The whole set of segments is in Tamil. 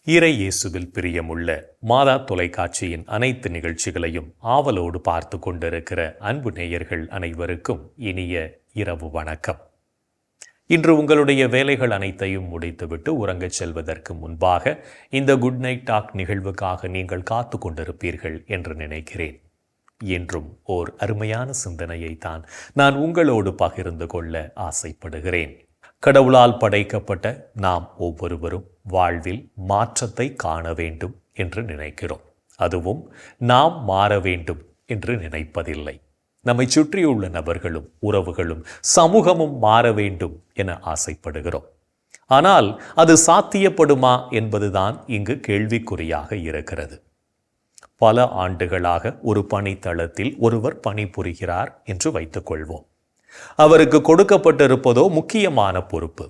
இறை இயேசுவில் பிரியமுள்ள மாதா தொலைக்காட்சியின் அனைத்து நிகழ்ச்சிகளையும் ஆவலோடு பார்த்து கொண்டிருக்கிற அன்பு நேயர்கள் அனைவருக்கும் இனிய இரவு வணக்கம். இன்று உங்களுடைய வேலைகள் அனைத்தையும் முடித்துவிட்டு உறங்கச் செல்வதற்கு முன்பாக இந்த குட் நைட் டாக் நிகழ்வுக்காக நீங்கள் காத்து கொண்டிருப்பீர்கள் என்று நினைக்கிறேன். என்றும் ஓர் அருமையான சிந்தனையை தான் நான் உங்களோடு பகிர்ந்து கொள்ள ஆசைப்படுகிறேன். கடவுளால் படைக்கப்பட்ட நாம் ஒவ்வொருவரும் வாழ்வில் மாற்றத்தை காண வேண்டும் என்று நினைக்கிறோம். அதுவும் நாம் மாற வேண்டும் என்று நினைப்பதில்லை. நம்மை சுற்றியுள்ள நபர்களும் உறவுகளும் சமூகமும் மாற வேண்டும் என ஆசைப்படுகிறோம். ஆனால் அது சாத்தியப்படுமா என்பதுதான் இங்கு கேள்விக்குறியாக இருக்கிறது. பல ஆண்டுகளாக ஒரு பணித்தளத்தில் ஒருவர் பணிபுரிகிறார் என்று வைத்துக்கொள்வோம். அவருக்கு கொடுக்கப்பட்டிருப்பதோ முக்கியமான பொறுப்பு.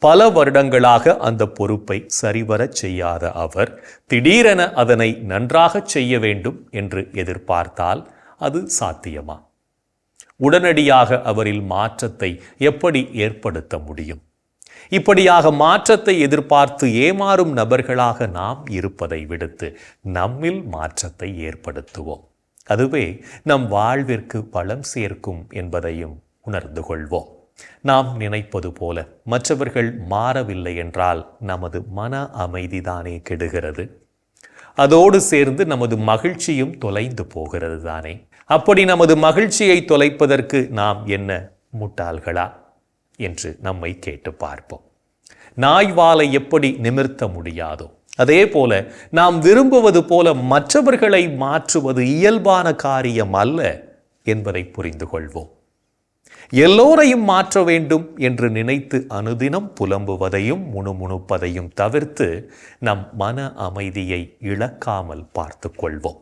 பல வருடங்களாக அந்த பொறுப்பை சரிவரச் செய்யாத அவர் திடீரென அதனை நன்றாக செய்ய வேண்டும் என்று எதிர்பார்த்தால் அது சாத்தியமா? உடனடியாக அவரில் மாற்றத்தை எப்படி ஏற்படுத்த முடியும்? இப்படியாக மாற்றத்தை எதிர்பார்த்து ஏமாறும் நபர்களாக நாம் இருப்பதை விடுத்து நம்மில் மாற்றத்தை ஏற்படுத்துவோம். அதுவே நம் வாழ்விற்கு பலம் சேர்க்கும் என்பதையும் உணர்ந்து கொள்வோம். நாம் நினைப்பது போல மற்றவர்கள் மாறவில்லை என்றால் நமது மன அமைதிதானே கெடுகிறது. அதோடு சேர்ந்து நமது மகிழ்ச்சியும் தொலைந்து போகிறது தானே. அப்படி நமது மகிழ்ச்சியை தொலைப்பதற்கு நாம் என்ன முட்டாள்களா என்று நம்மை கேட்டு பார்ப்போம். நாய் வாலை எப்படி நிமிர்த்த முடியாதோ அதே போல நாம் விரும்புவது போல மற்றவர்களை மாற்றுவது இயல்பான காரியம் அல்ல என்பதை புரிந்து கொள்வோம். எல்லோரையும் மாற்ற வேண்டும் என்று நினைத்து அனுதினம் புலம்புவதையும் முணுமுணுப்பதையும் தவிர்த்து நம் மன அமைதியை இழக்காமல் பார்த்து கொள்வோம்.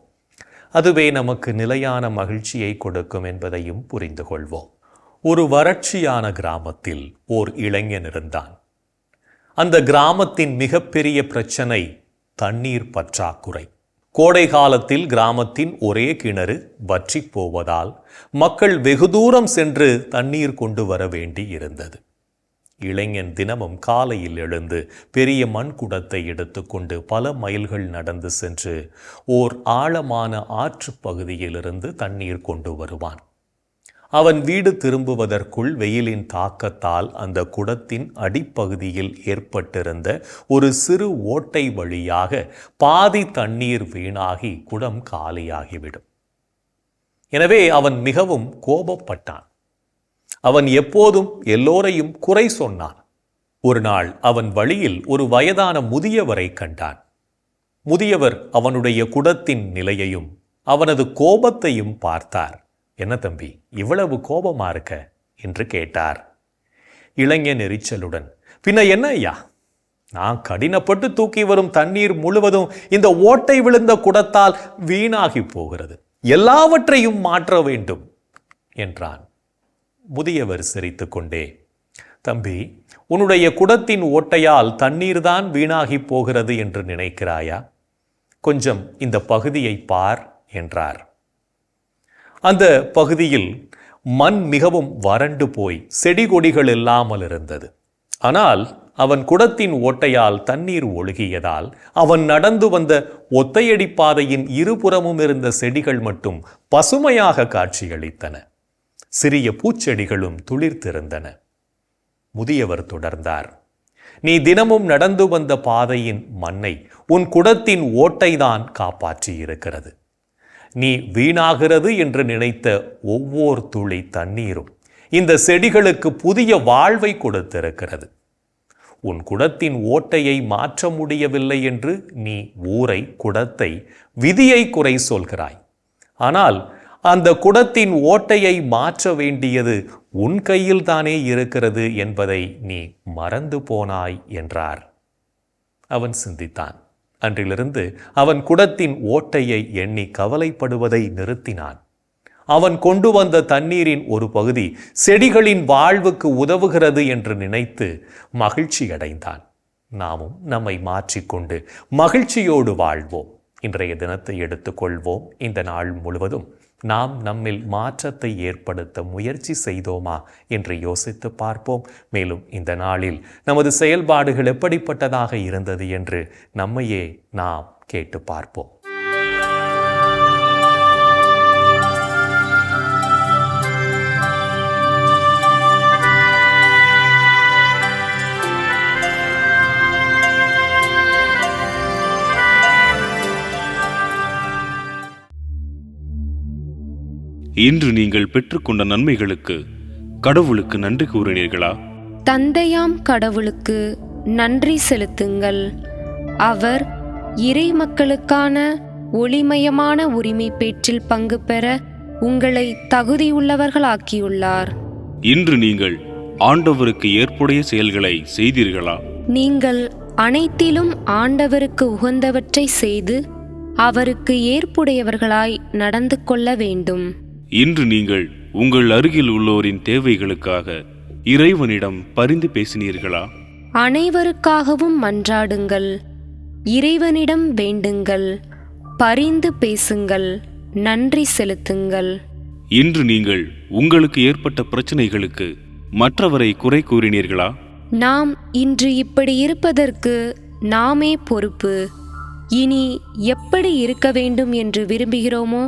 அதுவே நமக்கு நிலையான மகிழ்ச்சியை கொடுக்கும் என்பதையும் புரிந்து கொள்வோம். ஒரு வறட்சியான கிராமத்தில் ஓர் இளைஞன் இருந்தான். அந்த கிராமத்தின் மிகப்பெரிய பிரச்சனை தண்ணீர் பற்றாக்குறை. கோடை காலத்தில் கிராமத்தின் ஒரே கிணறு வற்றி போவதால் மக்கள் வெகு தூரம் சென்று தண்ணீர் கொண்டு வர வேண்டி இருந்தது. இளைஞன் தினமும் காலையில் எழுந்து பெரிய மண் குடத்தை எடுத்துக்கொண்டு பல மைல்கள் நடந்து சென்று ஓர் ஆழமான ஆற்று பகுதியிலிருந்து தண்ணீர் கொண்டு வருவான். அவன் வீடு திரும்புவதற்குள் வெயிலின் தாக்கத்தால் அந்த குடத்தின் அடிப்பகுதியில் ஏற்பட்டிருந்த ஒரு சிறு ஓட்டை வழியாக பாதி தண்ணீர் வீணாகி குடம் காலியாகிவிடும். எனவே அவன் மிகவும் கோபப்பட்டான். அவன் எப்போதும் எல்லோரையும் குறை சொன்னான். ஒரு நாள் அவன் வழியில் ஒரு வயதான முதியவரை கண்டான். முதியவர் அவனுடைய குடத்தின் நிலையையும் அவனது கோபத்தையும் பார்த்தார். என்ன தம்பி, இவ்வளவு கோபமா இருக்க என்று கேட்டார். இளைஞன் எரிச்சலுடன், பின்ன என்ன ஐயா, நான் கடினப்பட்டு தூக்கி வரும் தண்ணீர் முழுவதும் இந்த ஓட்டை விழுந்த குடத்தால் வீணாகி போகிறது. எல்லாவற்றையும் மாற்ற வேண்டும் என்றான். முதியவர் சிரித்து கொண்டே, தம்பி, உன்னுடைய குடத்தின் ஓட்டையால் தண்ணீர் தான் வீணாகி போகிறது என்று நினைக்கிறாயா? கொஞ்சம் இந்த பகுதியை பார் என்றார். அந்த பகுதியில் மண் மிகவும் வறண்டு போய் செடி கொடிகள் இல்லாமல் இருந்தது. ஆனால் அவன் குடத்தின் ஓட்டையால் தண்ணீர் ஒழுகியதால் அவன் நடந்து வந்த ஒத்தையடி பாதையின் இருபுறமும் இருந்த செடிகள் மட்டும் பசுமையாக காட்சியளித்தன. சிறிய பூச்செடிகளும் துளிர்த்திருந்தன. முதியவர் தொடர்ந்தார், நீ தினமும் நடந்து வந்த பாதையின் மண்ணை உன் குடத்தின் ஓட்டைதான் காப்பாற்றியிருக்கிறது. நீ வீணாகிறது என்று நினைத்த ஒவ்வொரு துளி தண்ணீரும் இந்த செடிகளுக்கு புதிய வாழ்வை கொடுத்திருக்கிறது. உன் குடத்தின் ஓட்டையை மாற்ற முடியவில்லை என்று நீ ஊரை, குடத்தை, விதியை குறை சொல்கிறாய். ஆனால் அந்த குடத்தின் ஓட்டையை மாற்ற வேண்டியது உன் கையில் தானே இருக்கிறது என்பதை நீ மறந்து போனாய் என்றார். அவன் சிந்தித்தான். அன்றிலிருந்து அவன் குடத்தின் ஓட்டையை எண்ணி கவலைப்படுவதை நிறுத்தினான். அவன் கொண்டு வந்த தண்ணீரின் ஒரு பகுதி செடிகளின் வாழ்வுக்கு உதவுகிறது என்று நினைத்து மகிழ்ச்சி அடைந்தான். நாமும் நம்மை மாற்றிக்கொண்டு மகிழ்ச்சியோடு வாழ்வோம். இன்றைய தினத்தை எடுத்துக்கொள்வோம். இந்த நாள் முழுவதும் நாம் நம்மில் மாற்றத்தை ஏற்படுத்த முயற்சி செய்தோமா என்று யோசித்து பார்ப்போம். மேலும் இந்த நாளில் நமது செயல்பாடுகள் எப்படிப்பட்டதாக இருந்தது என்று நம்மையே நாம் கேட்டு பார்ப்போம். இன்று நீங்கள் பெற்றுக்கொண்ட நன்மைகளுக்கு கடவுளுக்கு நன்றி கூறினீர்களா? தந்தையாம் கடவுளுக்கு நன்றி செலுத்துங்கள். அவர் இறை மக்களுக்கான ஒளிமயமான உரிமை பேற்றில் பங்கு பெற உங்களை தகுதியுள்ளவர்களாக்கியுள்ளார். இன்று நீங்கள் ஆண்டவருக்கு ஏற்புடைய செயல்களை செய்தீர்களா? நீங்கள் அனைத்திலும் ஆண்டவருக்கு உகந்தவற்றை செய்து அவருக்கு ஏற்புடையவர்களாய் நடந்து கொள்ள வேண்டும். இன்று நீங்கள் உங்கள் அருகில் உள்ளோரின் தேவைகளுக்காக இறைவனிடம் பரிந்து பேசினீர்களா? அனைவருக்காகவும் மன்றாடுங்கள், இறைவனிடம் வேண்டுங்கள், பரிந்து பேசுங்கள், நன்றி செலுத்துங்கள். இன்று நீங்கள் உங்களுக்கு ஏற்பட்ட பிரச்சனைகளுக்கு மற்றவரை குறை கூறினீர்களா? நாம் இன்று இப்படி இருப்பதற்கு நாமே பொறுப்பு. இனி எப்படி இருக்க வேண்டும் என்று விரும்புகிறோமோ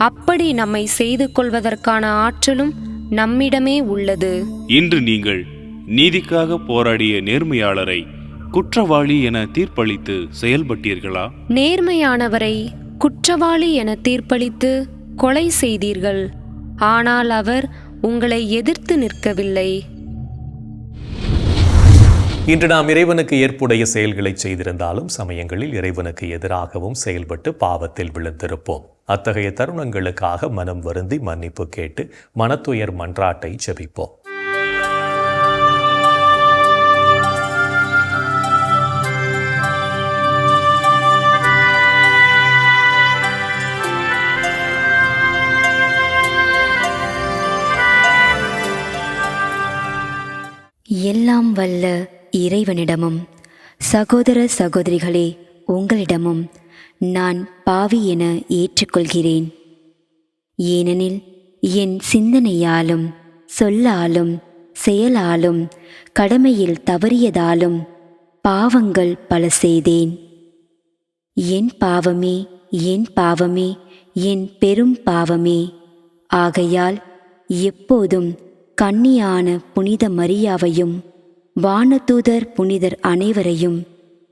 அப்படி நம்மை செய்து கொள்வதற்கான ஆற்றலும் நம்மிடமே உள்ளது. இன்று நீங்கள் நீதிக்காக போராடிய நேர்மையாளரை குற்றவாளி என தீர்ப்பளித்து செயல்பட்டீர்களா? நேர்மையானவரை குற்றவாளி என தீர்ப்பளித்து கொலை செய்தீர்கள். ஆனால் அவர் உங்களை எதிர்த்து நிற்கவில்லை. இன்று நாம் இறைவனுக்கு ஏற்புடைய செயல்களை செய்திருந்தாலும் சமயங்களில் இறைவனுக்கு எதிராகவும் செயல்பட்டு பாவத்தில் விழுந்திருப்போம். அத்தகைய தருணங்களுக்காக மனம் வருந்தி மன்னிப்பு கேட்டு மனத்துயர் மன்றாட்டை ஜெபிப்போம். எல்லாம் வல்ல இறைவனிடமும் சகோதர சகோதரிகளே உங்களிடமும் நான் பாவி என ஏற்றுக்கொள்கிறேன். ஏனெனில் என் சிந்தனையாலும் சொல்லாலும் செயலாலும் கடமையில் தவறியதாலும் பாவங்கள் பல செய்தேன். என் பாவமே, என் பாவமே, என் பெரும் பாவமே. ஆகையால் எப்போதும் கன்னியான புனித மரியாவையும் வானதூதர் புனிதர் அனைவரையும்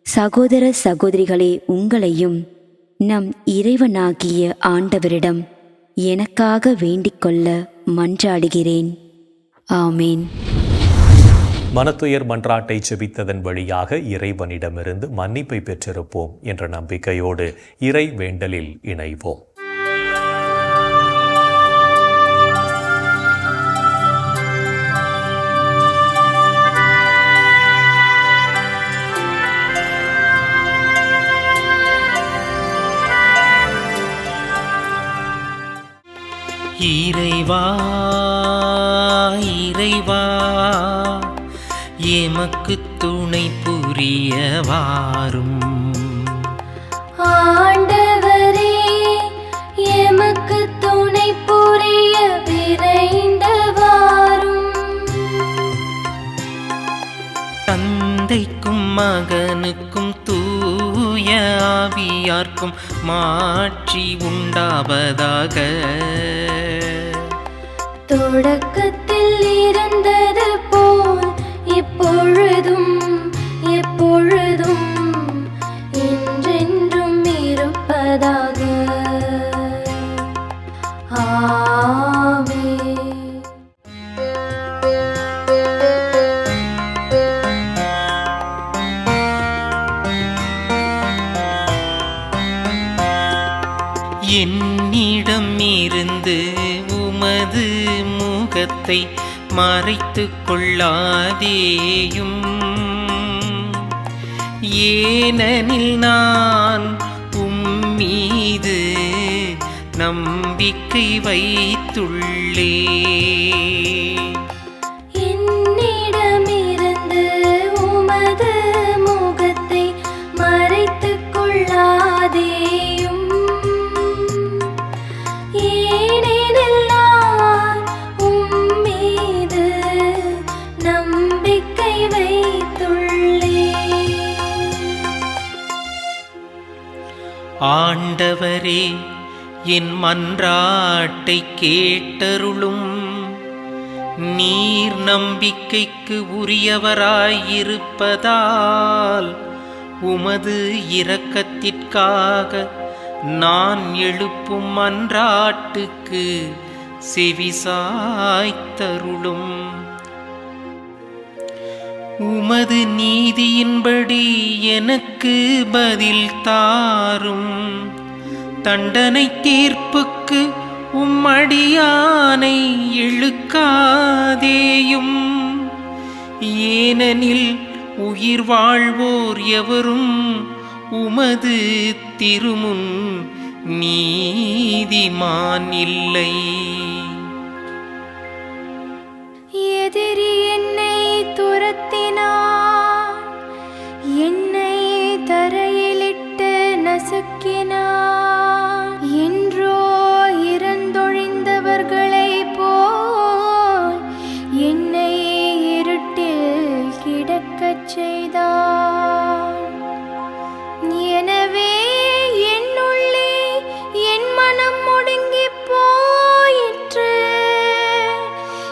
சகோதர சகோதரிகளே உங்களையும் நம் இறைவனாகிய ஆண்டவரிடம் எனக்காக வேண்டிக்கொள்ள மன்றாடுகிறேன். ஆமேன். மனத்துயர் மன்றாட்டை செபித்ததன் வழியாக இறைவனிடமிருந்து மன்னிப்பை பெற்றிருப்போம் என்ற நம்பிக்கையோடு இறை வேண்டலில் இணைவோம். இறைவா இறைவா எமக்கு துணை புரிய வாரும். ஆண்டவரே எமக்கு துணை புரிய விரைந்து வாரும். தந்தைக்கும் மகனுக்கும் தூய ஆவியார்க்கும் மாட்சி உண்டாவதாக. தொடக்கத்தில் இருந்தது போல் இப்பொழுதும் எப்பொழுதும் என்றென்றும் இருப்பதாக. ஆமென். என்னிடம் இருந்து உமது முகத்தை மறைத்துக் கொள்ளாதேயும். ஏனெனில் நான் உம்மீது நம்பிக்கை வைத்துள்ளேன். என்னிடமிருந்து உமது முகத்தை மறைத்துக் கொள்ளாதேயும். ஏனெனில் ஆண்டவரே, என் மன்றாட்டை கேட்டருளும். நீர் நம்பிக்கைக்கு உரியவராயிருப்பதால் உமது இரக்கத்திற்காக நான் எழுப்பும் மன்றாட்டுக்கு செவிசாய்த்தருளும். உமது நீதியின்படி எனக்கு பதில் தாரும். தண்டனை தீர்ப்புக்கு உம்மடியானை இழுக்காதேயும். ஏனெனில் உயிர் வாழ்வோர் எவரும் உமது திருமுன் நீதிமான் இல்லை. எதிரி என்னை துரத்தினான், என்னை தரையிலிட்டு நசுக்கினான். என்றோ இறந்தொழிந்தவர்களை போல் என்னை இருட்டில் கிடக்கச் செய்தான். எனவே என்னுள்ளே என் மனம் ஒடுங்கி போயிற்று.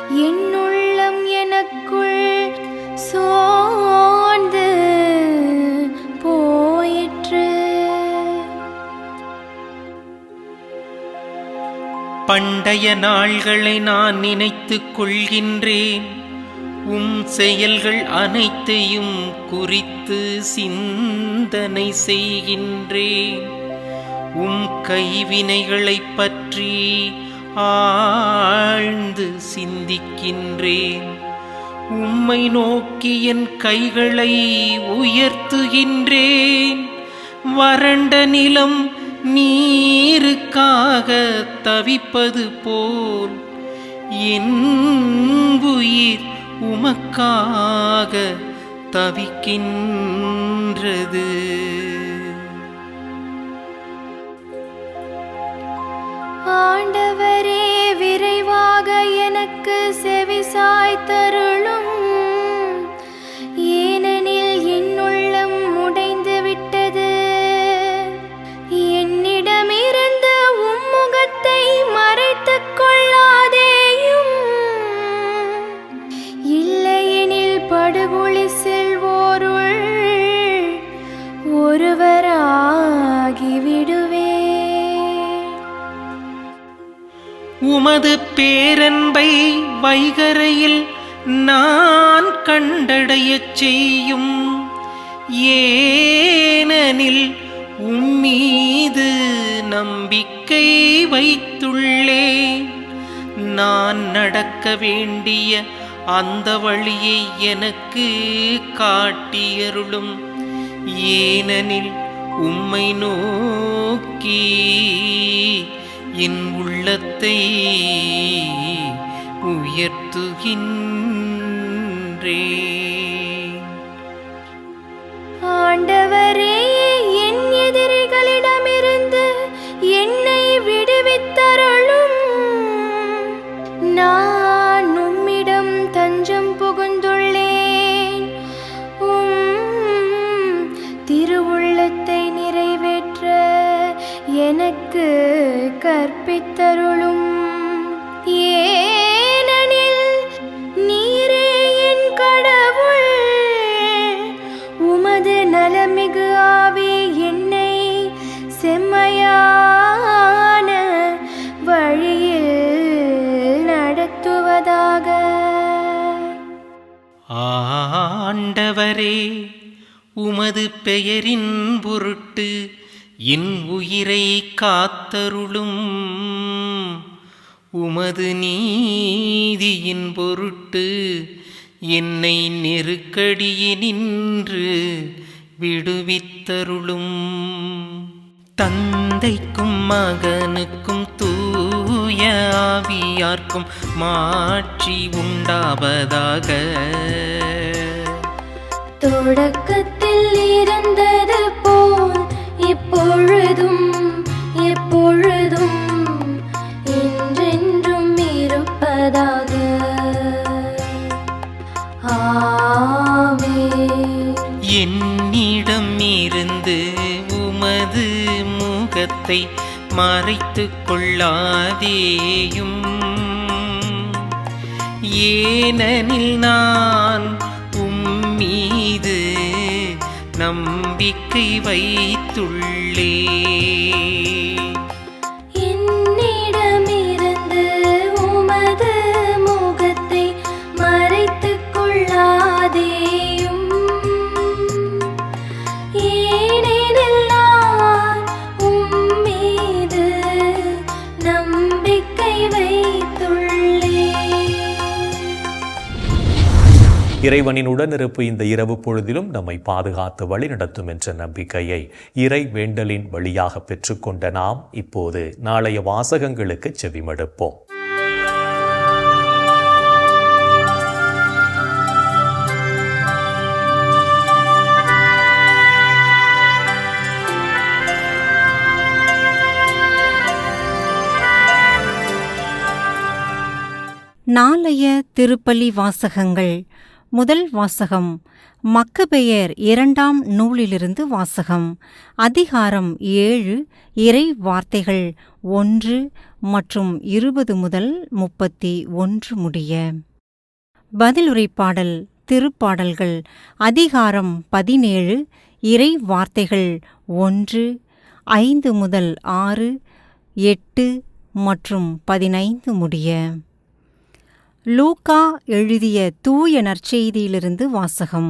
என் உள்ளம் எனக்குள் சோர்ந்து போயிற்று. பண்டைய நாள்களை நான் நினைத்துக் கொள்கின்றேன். உம் செயல்கள் அனைத்தையும் குறித்து சிந்தனை செய்கின்றேன். உம் கைவினைகளைப் பற்றி ஆழ்ந்து சிந்திக்கின்றேன். உம்மை நோக்கி என் கைகளை உயர்த்துகின்றேன். வறண்ட நிலம் நீருக்காக தவிப்பது போல் என் உயிர் உமக்காக தவிக்கின்றது. ஆண்டவரே, விரைவாக எனக்கு செவிசாய்த்தருளும். ஏனெனில் என் உள்ளம் உடைந்து விட்டது. என்னிடமிருந்து உம் முகத்தை மறைத்துக் கொள்ளாதேயும். இல்லையெனில் படுகொலி செல்வோருள் ஒருவராகிவிடுவே. உமது பேரன்பை வைகரையில் நான் கண்டடையச் செய்யும். ஏனெனில் உம்மீது நம்பிக்கை வைத்துள்ளேன். நான் நடக்க வேண்டிய அந்த வழியை எனக்கு காட்டியருளும். ஏனெனில் உம்மை நோக்கி என் உள்ளத்தை உயர்த்துகின்றேன். ஆண்டவரே, என் எதிரிகளிடமிருந்து என்னை விடுவித்தருளும். நான் உம்மிடம் தஞ்சம் புகுந்துள்ளேன். திருவுள்ளத்தை நிறைவேற்ற எனக்கு கற்பித்தருளும். ஏனெனில் நீரே என் கடவுள். உமது நலமிகு ஆவி என்னை செம்மையான வழியில் நடத்துவதாக. ஆண்டவரே, உமது பெயரின் பொருட்டு என் உயிரை காத்தருளும். உமது நீதியின் பொருட்டு என்னை நெருக்கடியினின்று விடுவித்தருளும். தந்தைக்கும் மகனுக்கும் தூய ஆவியார்க்கும் மாட்சி உண்டாவதாக. தொடக்கத்தில் இருந்தது போல் இப்பொழுதும் எப்பொழுதும் என்றென்றும் இருப்பதாக. ஆமென். என்னிடம் இருந்து உமது முகத்தை மறைத்துக் கொள்ளாதேயும். ஏனெனில் நான் உம்மீது நம்பிக்கை வைத்துள்ளேன். என்னிடமிருந்து உமது முகத்தை மறைத்துக் கொள்ளாதேயும். ஏனெனில் நான் உம்மீது நம்பிக்கை வைத்துள்ளேன். இறைவனின் உடனிருப்பு இந்த இரவு பொழுதிலும் நம்மை பாதுகாத்து வழிநடத்தும் என்ற நம்பிக்கையை இறை வேண்டலின் வழியாக பெற்றுக்கொண்ட நாம் இப்போது நாளைய வாசகங்களுக்கு செவிமடுப்போம். நாளைய திருப்பலி வாசகங்கள். முதல் வாசகம் மக்கபேயர் 2ஆம் நூலிலிருந்து வாசகம். அதிகாரம் 7, இறை வார்த்தைகள் 1 மற்றும் 20 முதல் 31 முடிய. பதிலுரைப்பாடல் திருப்பாடல்கள். அதிகாரம் 17, இறை வார்த்தைகள் 1, 5 முதல் 6, 8 மற்றும் 15 முடிய. லூக்கா எழுதிய தூய நற்செய்தியிலிருந்து வாசகம்.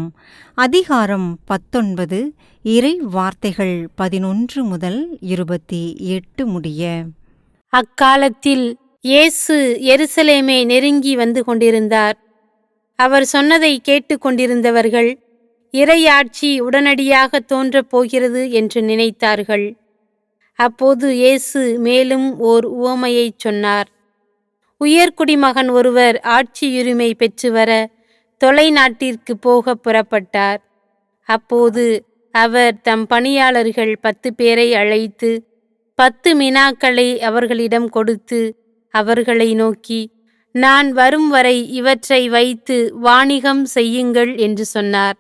அதிகாரம் 19, இறை வார்த்தைகள் 11 முதல் 28 முடிய. அக்காலத்தில் இயேசு எருசலேமை நெருங்கி வந்து கொண்டிருந்தார். அவர் சொன்னதை கேட்டுக்கொண்டிருந்தவர்கள் இறையாட்சி உடனடியாக தோன்றப் போகிறது என்று நினைத்தார்கள். அப்போது இயேசு மேலும் ஓர் உவமையைச் சொன்னார். உயர்குடிமகன் ஒருவர் ஆட்சியுரிமை பெற்று வர தொலைநாட்டிற்கு போக புறப்பட்டார். அப்போது அவர் தம் பணியாளர்கள் 10 பேரை அழைத்து 10 மினாக்களை அவர்களிடம் கொடுத்து அவர்களை நோக்கி, நான் வரும் வரை இவற்றை வைத்து வாணிகம் செய்யுங்கள் என்று சொன்னார்.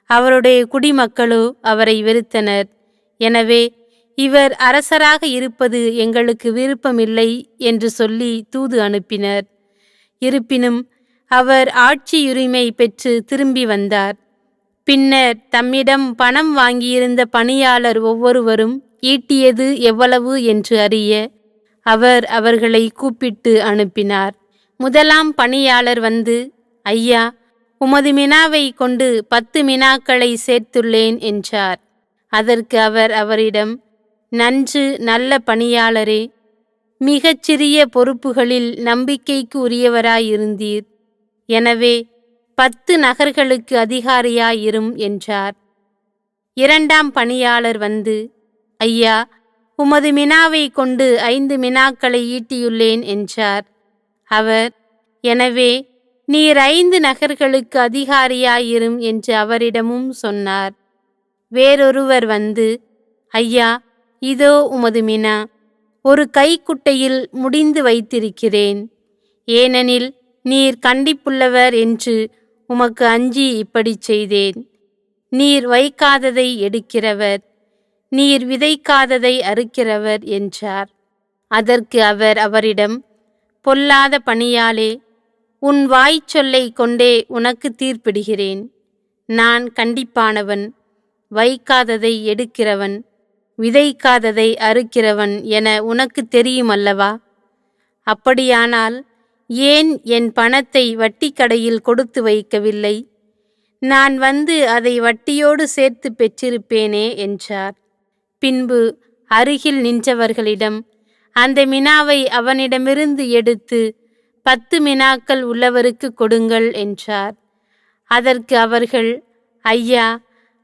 அவருடைய குடிமக்களோ அவரை வெறுத்தனர். எனவே இவர் அரசராக இருப்பது எங்களுக்கு விருப்பமில்லை என்று சொல்லி தூது அனுப்பினர். இருப்பினும் அவர் ஆட்சியுரிமை பெற்று திரும்பி வந்தார். பின்னர் தம்மிடம் பணம் வாங்கியிருந்த பணியாளர் ஒவ்வொருவரும் ஈட்டியது எவ்வளவு என்று அறிய அவர் அவர்களை கூப்பிட்டு அனுப்பினார். முதலாம் பணியாளர் வந்து, ஐயா, உமது மினாவை கொண்டு 10 மினாக்களை சேர்த்துள்ளேன் என்றார். அதற்கு அவர் அவரிடம், நன்று நல்ல பணியாளரே, மிகச்சிறிய பொறுப்புகளில் நம்பிக்கைக்கு உரியவராயிருந்தீர். எனவே 10 நகர்களுக்கு அதிகாரியாயிரும் என்றார். 2ஆம் பணியாளர் வந்து, ஐயா, உமது மினாவை கொண்டு 5 மினாக்களை ஈட்டியுள்ளேன் என்றார். அவர், எனவே நீர் 5 நகர்களுக்கு அதிகாரியாயிரும் என்று அவரிடமும் சொன்னார். வேறொருவர் வந்து, ஐயா, இதோ உமது மினா, ஒரு கைக்குட்டையில் முடிந்து வைத்திருக்கிறேன். ஏனெனில் நீர் கண்டிப்புள்ளவர் என்று உமக்கு அஞ்சி இப்படிச் செய்தேன். நீர் வைக்காததை எடுக்கிறவர், நீர் விதைக்காததை அறுக்கிறவர் என்றார். அதற்கு அவர் அவரிடம், பொல்லாத பணியாளே, உன் வாய்ச்சொல்லை கொண்டே உனக்கு தீர்ப்பிடுகிறேன். நான் கண்டிப்பானவன், வைக்காததை எடுக்கிறவன், விதைக்காததை அறுக்கிறவன் என உனக்கு தெரியுமல்லவா? அப்படியானால் ஏன் என் பணத்தை வட்டிக்கடையில் கொடுத்து வைக்கவில்லை? நான் வந்து அதை வட்டியோடு சேர்த்து பெற்றிருப்பேனே என்றார். பின்பு அருகில் நின்றவர்களிடம் அந்த மினாவை அவனிடமிருந்து எடுத்து 10 மினாக்கள் உள்ளவருக்கு கொடுங்கள் என்றார். அதற்கு அவர்கள், ஐயா,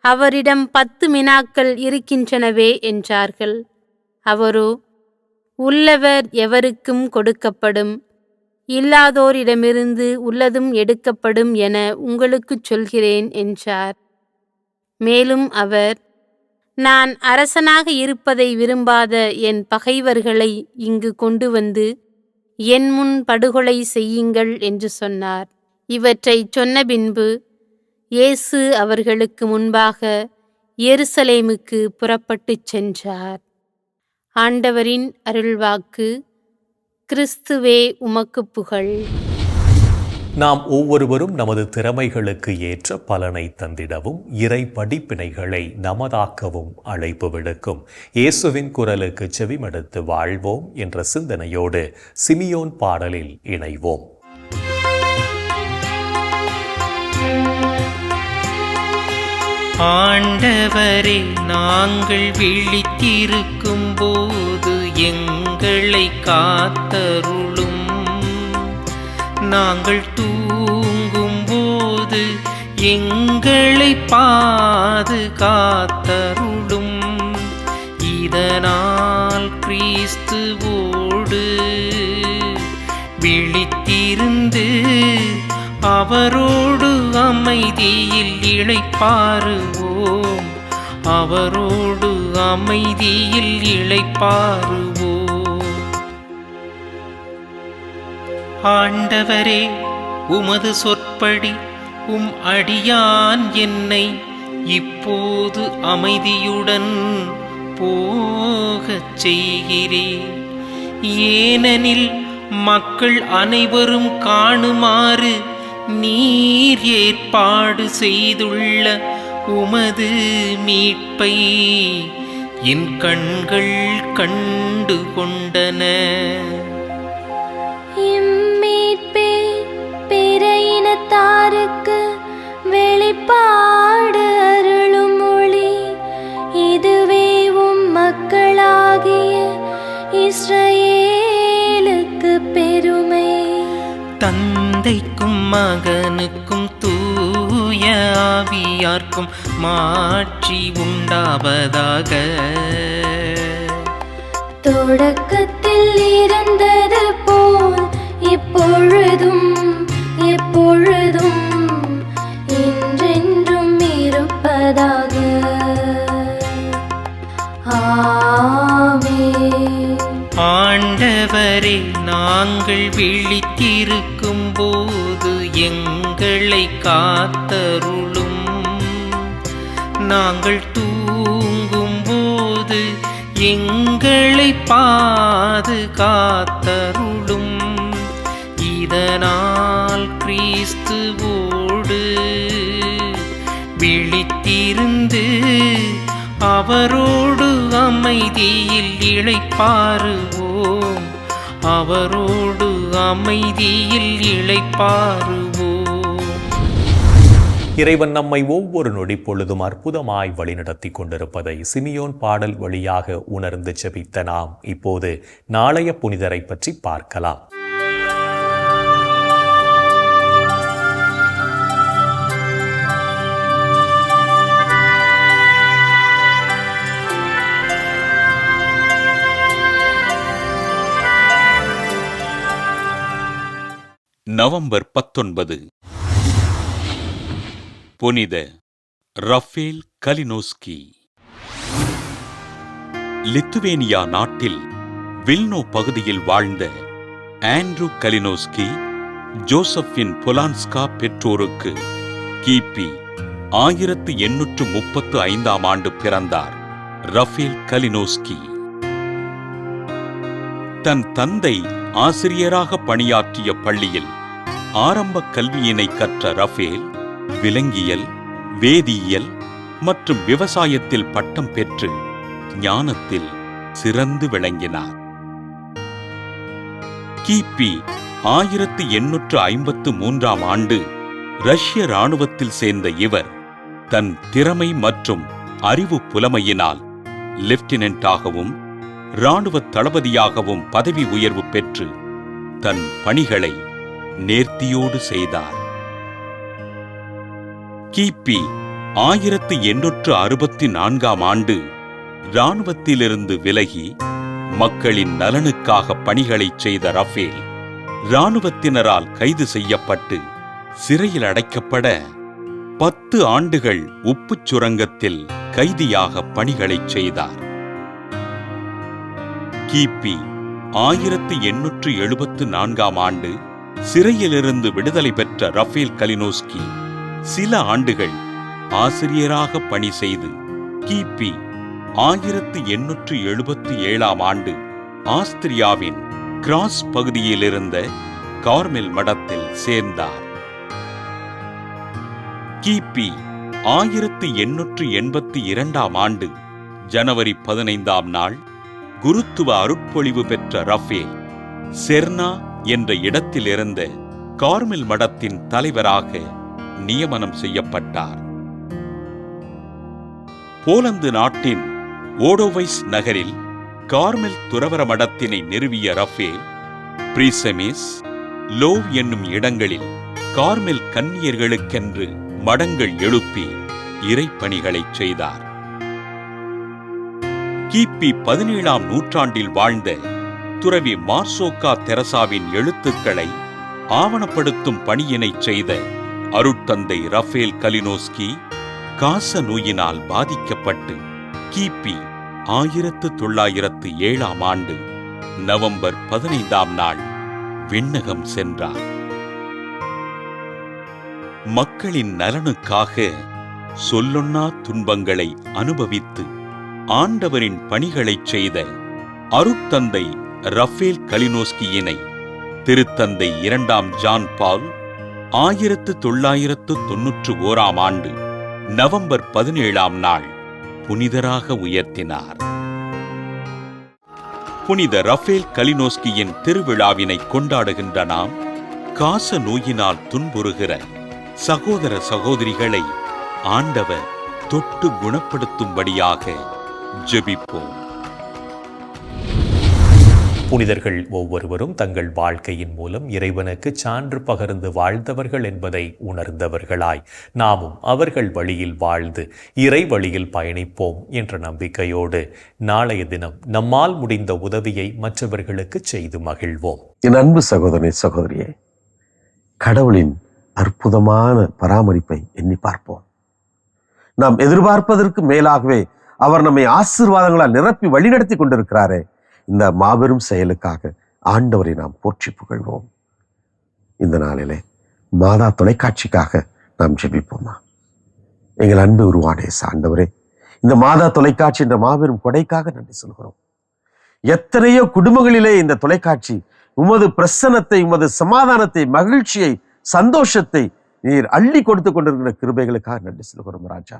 அவரிடம் 10 மினாக்கள் இருக்கின்றனவே என்றார்கள். அவரோ, உள்ளவர் எவருக்கும் கொடுக்கப்படும், இல்லாதோரிடமிருந்து உள்ளதும் எடுக்கப்படும் என உங்களுக்குச் சொல்கிறேன் என்றார். மேலும் அவர், நான் அரசனாக இருப்பதை விரும்பாத என் பகைவர்களை இங்கு கொண்டு வந்து என் முன் படுகொலை செய்யுங்கள் என்று சொன்னார். இவற்றைச் சொன்ன பின்பு இயேசு அவர்களுக்கு முன்பாக எருசலேமுக்கு புறப்பட்டுச் சென்றார். ஆண்டவரின் அருள்வாக்கு. கிறிஸ்துவே உமக்கு புகழ். நாம் ஒவ்வொருவரும் நமது திறமைகளுக்கு ஏற்ற பலனை தந்திடவும் இறை படிப்பினைகளை நமதாக்கவும் அழைப்பு விடுக்கும் இயேசுவின் குரலுக்கு செவிமடுத்து வாழ்வோம் என்ற சிந்தனையோடு சிமியோன் பாடலில் இணைவோம். ஆண்டவரே, நாங்கள் விழித்திருக்கும் போது எங்களை காத்தருளும். நாங்கள் தூங்கும் போது எங்களை பாதுகாத்தருளும். இதனால் கிறிஸ்துவோடு விழித்திருந்து அவரோடு அமைதியில் இளைப்பாறுவோம். அவரோடு அமைதியில் இளைப்பாறுவோம். ஆண்டவரே, உமது சொற்படி உம் அடியான் என்னை இப்போது அமைதியுடன் போகச் செய்கிறேன். ஏனெனில் மக்கள் அனைவரும் காணுமாறு நீர் ஏற்பாடு செய்துள்ள உமது மீட்பை என் கண்கள் கண்டு கொண்டன. இம்மீட்பே பிற இனத்தாருக்கு வெளிப்பாடு அருளும் மொழி. இதுவே உம் மக்களாகிய இஸ்ரவேலுக்கு பெருமை. தந்தைக்கும் மகனுக்கும் தூய ஆவியார்க்கும் மாட்சி உண்டாவதாக. தொடக்கத்தில் இருந்தது போல் இப்பொழுதும் எப்பொழுதும் என்றென்றும் இருப்பதாக. ஆமென். ஆண்டவரே, நாங்கள் விழித்திருக்கும் போது எங்களை காத்தருளும். நாங்கள் தூங்கும் போது எங்களை பாதுகாத்தருளும். இதனால் கிறிஸ்துவோடு விழித்திருந்து அவரோடு அமைதியில் இளைப்பாறுவோம். அவரோடு அமைதியில் இளைப்பாறுவோம். இறைவன் நம்மை ஒவ்வொரு நொடி பொழுதும் அற்புதமாய் வழிநடத்தி கொண்டிருப்பதை சிமியோன் பாடல் வழியாக உணர்ந்து ஜெபித்த நாம் இப்போது நாளைய புனிதரை பற்றி பார்க்கலாம். நவம்பர் 19. புனித ரஃபேல் கலினோஸ்கி. லித்துவேனியா நாட்டில் வில்னோ பகுதியில் வாழ்ந்த ஆண்ட்ரூ கலினோஸ்கி ஜோசப்பின் பொலான்ஸ்கா பெற்றோருக்கு கிபி 1835 பிறந்தார். ரஃபேல் கலினோஸ்கி தன் தந்தை ஆசிரியராக பணியாற்றிய பள்ளியில் ஆரம்ப கல்வியினை கற்ற ரஃபேல் விலங்கியல், வேதியியல் மற்றும் விவசாயத்தில் பட்டம் பெற்று ஞானத்தில் சிறந்து விளங்கினார். கிபி 1853 ரஷ்ய இராணுவத்தில் சேர்ந்த இவர் தன் திறமை மற்றும் அறிவு புலமையினால் லெப்டினன்டாகவும் இராணுவ தளபதியாகவும் பதவி உயர்வு பெற்று தன் பணிகளை நேர்த்தியோடு செய்தார். கிபி 1864 இராணுவத்திலிருந்து விலகி மக்களின் நலனுக்காக பணிகளைச் செய்த ரஃபேல் இராணுவத்தினரால் கைது செய்யப்பட்டு சிறையில் அடைக்கப்பட 10 ஆண்டுகள் உப்புச் சுரங்கத்தில் கைதியாக பணிகளைச் செய்தார். கிபி 1874 சிறையிலிருந்து விடுதலை பெற்ற ரஃபேல் கலினோஸ்கி சில ஆண்டுகள் ஆசிரியராக பணி செய்து கிபி 1877 ஆண்டு ஆஸ்திரியாவின் கிராஸ் பகுதியில் இருந்த கார்மெல் மடத்தில் சேர்ந்தார். கிபி 1882 ஆண்டு ஜனவரி 15 நாள் குருத்துவ அருட்பொழிவு பெற்ற ரஃபேல் செர்னா என்ற இடத்தில் இருந்த கார்மெல் மடத்தின் தலைவராக நியமனம் செய்யப்பட்டார். போலந்து நாட்டின் ஓடோவைஸ் நகரில் கார்மெல் துறவற மடத்தினை நிறுவிய ரஃபேல் பிரீசெமிஸ், லோவ் என்னும் இடங்களில் கார்மெல் கன்னியர்களுக்கென்று மடங்கள் எழுப்பி இறைப்பணிகளை செய்தார். கிபி 17 நூற்றாண்டில் வாழ்ந்த துறவி மார்சோக்கா தெரசாவின் எழுத்துக்களை ஆவணப்படுத்தும் பணியினை செய்த அருட்தந்தை ரஃபேல் கலினோஸ்கி காச நோயினால் பாதிக்கப்பட்டு கிபி 1907 ஆண்டு நவம்பர் 15 நாள் விண்ணகம் சென்றார். மக்களின் நலனுக்காக சொல்லொன்னா துன்பங்களை அனுபவித்து ஆண்டவரின் பணிகளைச் செய்த அருட்தந்தை ரஃபேல் கலினோஸ்கியினை திருத்தந்தை 2 ஜான் பால் 1991 ஆண்டு நவம்பர் 17 நாள் புனிதராக உயர்த்தினார். புனித ரஃபேல் கலினோஸ்கியின் திருவிழாவினை கொண்டாடுகின்ற நாம் காச நோயினால் துன்புறுகிற சகோதர சகோதரிகளை ஆண்டவர் தொட்டு குணப்படுத்தும்படியாக ஜெபிப்போம். புனிதர்கள் ஒவ்வொருவரும் தங்கள் வாழ்க்கையின் மூலம் இறைவனுக்கு சான்று பகர்ந்து வாழ்ந்தவர்கள் என்பதை உணர்ந்தவர்களாய் நாமும் அவர்கள் வழியில் வாழ்ந்து இறை வழியில் பயணிப்போம் என்ற நம்பிக்கையோடு நாளைய தினம் நம்மால் முடிந்த உதவியை மற்றவர்களுக்கு செய்து மகிழ்வோம். என் அன்பு சகோதரனே, சகோதரியே, கடவுளின் அற்புதமான பராமரிப்பை எண்ணி பார்ப்போம். நாம் எதிர்பார்ப்பதற்கு மேலாகவே அவர் நம்மை ஆசீர்வாதங்களால் நிரப்பி வழிநடத்தி கொண்டிருக்கிறாரே. இந்த மாபெரும் செயலுக்காக ஆண்டவரை நாம் போற்றி புகழ்வோம். இந்த நாளிலே மாதா தொலைக்காட்சிக்காக நாம் ஜெபிப்போமா? எங்கள் அன்பு உருவான ஆண்டவரே, இந்த மாதா தொலைக்காட்சி என்ற மாபெரும் கொடைக்காக நன்றி சொல்கிறோம். எத்தனையோ குடும்பங்களிலே இந்த தொலைக்காட்சி உமது பிரசன்னத்தை, உமது சமாதானத்தை, மகிழ்ச்சியை, சந்தோஷத்தை நீர் அள்ளி கொடுத்து கொண்டிருக்கிற கிருபைகளுக்காக நன்றி சொல்கிறோம் ராஜா.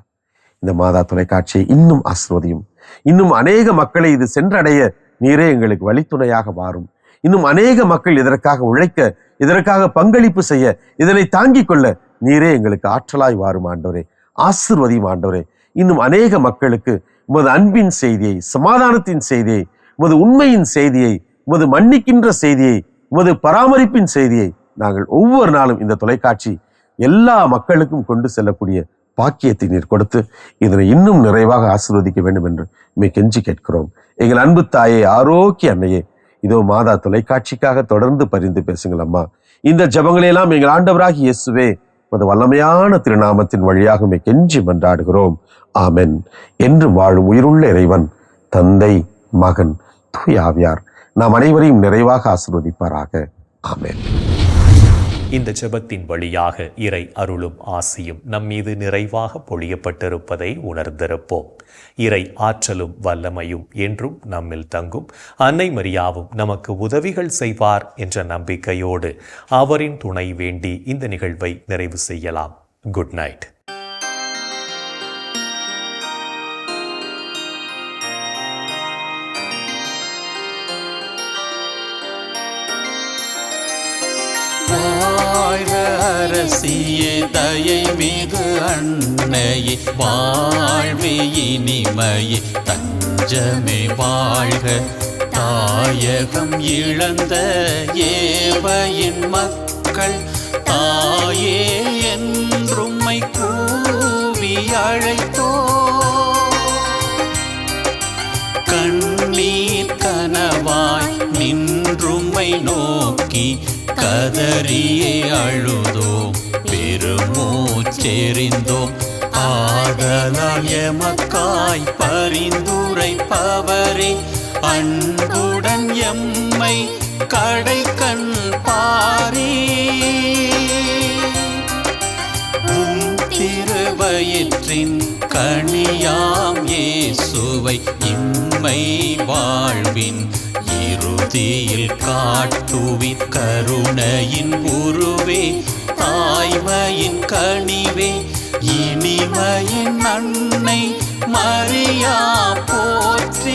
இந்த மாதா தொலைக்காட்சியை இன்னும் ஆசீர்வதியும். இன்னும் அநேக மக்களை இது சென்றடைய நீரே எங்களுக்கு வழித்துணையாக மாறும். இன்னும் அநேக மக்கள் இதற்காக உழைக்க, இதற்காக பங்களிப்பு செய்ய, இதனை தாங்கிக் கொள்ள நீரே எங்களுக்கு ஆற்றலாய் வாரும் ஆண்டவரே. ஆசீர்வதியும் ஆண்டவரே. இன்னும் அநேக மக்களுக்கு உமது அன்பின் செய்தியை, சமாதானத்தின் செய்தியை, உமது உண்மையின் செய்தியை, உமது மன்னிக்கின்ற செய்தியை, உமது பராமரிப்பின் செய்தியை நாங்கள் ஒவ்வொரு நாளும் இந்த தொலைக்காட்சி எல்லா மக்களுக்கும் கொண்டு செல்லக்கூடிய பாக்கியத்தை நீர் கொடுத்து இதனை இன்னும் நிறைவாக ஆசீர்வதிக்க வேண்டும் என்று கெஞ்சி கேட்கிறோம். எங்கள் அன்பு தாயே, ஆரோக்கிய அன்னையே, இதோ மாதா தொலைக்காட்சிக்காக தொடர்ந்து பரிந்து பேசுங்கள் அம்மா. இந்த ஜெபங்களையெல்லாம் எங்கள் ஆண்டவராகிய இயேசுவே உமது வல்லமையான திருநாமத்தின் வழியாக கெஞ்சி மன்றாடுகிறோம். ஆமென். என்றும் வாழும் உயிருள்ள இறைவன் தந்தை, மகன், தூய ஆவியார் நாம் அனைவரையும் நிறைவாக ஆசீர்வதிப்பாராக. ஆமென். இந்த ஜெபத்தின் வழியாக இறை அருளும் ஆசியும் நம்மீது நிறைவாக பொழியப்பட்டிருப்பதை உணர்ந்திருப்போம். இறை ஆற்றலும் வல்லமையும் என்றும் நம்மில் தங்கும். அன்னை மரியாவும் நமக்கு உதவிகள் செய்வார் என்ற நம்பிக்கையோடு அவரின் துணை வேண்டி இந்த நிகழ்வை நிறைவு செய்யலாம். Good night. அரசியே, தயை மிகு அன்னையே, வாழ்வே இனிமையே, தஞ்சமே வாழ்க. தாயகம் இழந்த ஏவையின் மக்கள் தாயே என்றும்மை கூவி அழைத்தோ. கண்ணீர் கனவாய் நின்றும்மை நோக்கி கதறியே அழுதோம், பெருமூச்செறிந்தோம். ஆதலால் எமக்காய் பரிந்துரைப்பவரே, அன்புடன் எம்மை கடைக்கண் பாரே. திருவயிற்றின் கனியாம் இயேசுவை கிருபை இம்மை வாழ்வின் இறுதியில் காட்டுவி கருணையின் உருவே தாய்மையின் கனிவே இனிமையின் அன்னை மரியா போற்றி